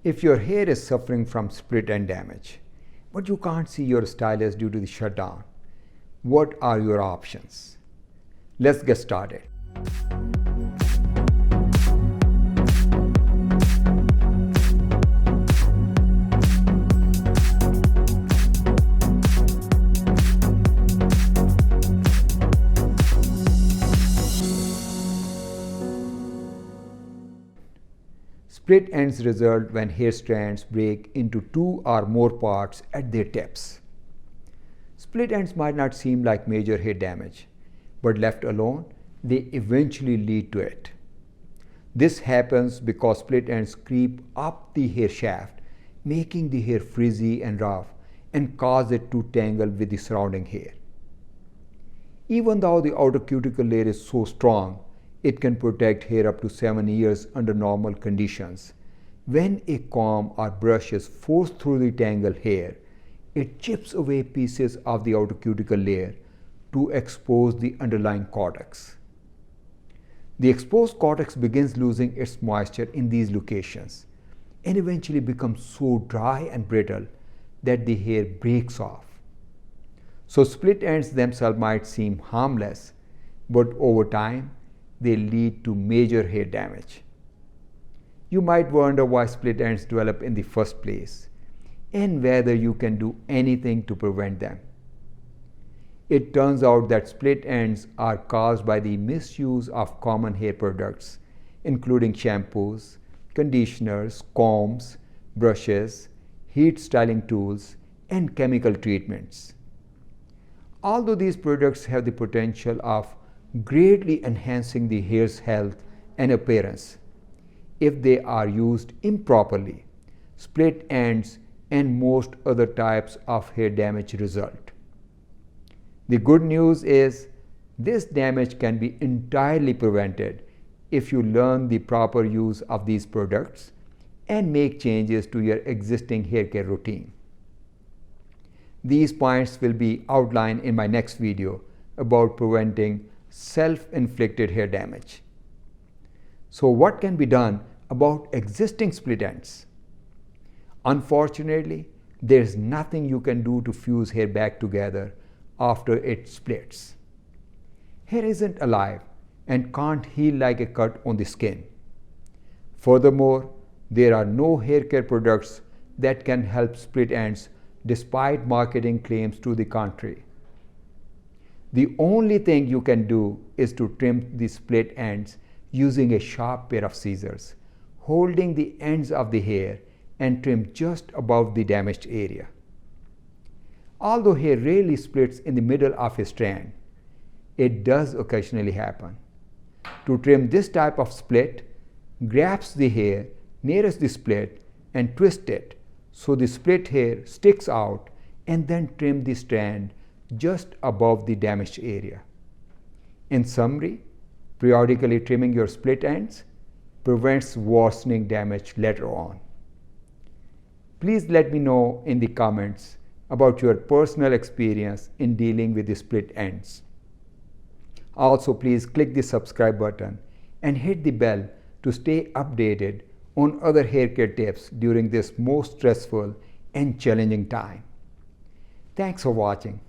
If your hair is suffering from split end damage, but you can't see your stylist due to the shutdown, what are your options? Let's get started. Split ends result when hair strands break into two or more parts at their tips. Split ends might not seem like major hair damage, but left alone, they eventually lead to it. This happens because split ends creep up the hair shaft, making the hair frizzy and rough and cause it to tangle with the surrounding hair. Even though the outer cuticle layer is so strong, it can protect hair up to 7 years under normal conditions. When a comb or brush is forced through the tangled hair, it chips away pieces of the outer cuticle layer to expose the underlying cortex. The exposed cortex begins losing its moisture in these locations and eventually becomes so dry and brittle that the hair breaks off. So split ends themselves might seem harmless, but over time, they lead to major hair damage. You might wonder why split ends develop in the first place and whether you can do anything to prevent them. It turns out that split ends are caused by the misuse of common hair products, including shampoos, conditioners, combs, brushes, heat styling tools, and chemical treatments. Although these products have the potential of greatly enhancing the hair's health and appearance, if they are used improperly, split ends and most other types of hair damage result. The good news is this damage can be entirely prevented if you learn the proper use of these products and make changes to your existing hair care routine. These points will be outlined in my next video about preventing self-inflicted hair damage. So what can be done about existing split ends? Unfortunately, there is nothing you can do to fuse hair back together after it splits. Hair isn't alive and can't heal like a cut on the skin. Furthermore, there are no hair care products that can help split ends despite marketing claims to the contrary. The only thing you can do is to trim the split ends using a sharp pair of scissors, holding the ends of the hair and trim just above the damaged area. Although hair rarely splits in the middle of a strand, it does occasionally happen. To trim this type of split, grasp the hair nearest the split and twist it so the split hair sticks out, and then trim the strand just above the damaged area. In summary, periodically trimming your split ends prevents worsening damage later on. Please let me know in the comments about your personal experience in dealing with the split ends. Also, please click the subscribe button and hit the bell to stay updated on other hair care tips during this most stressful and challenging time. Thanks for watching.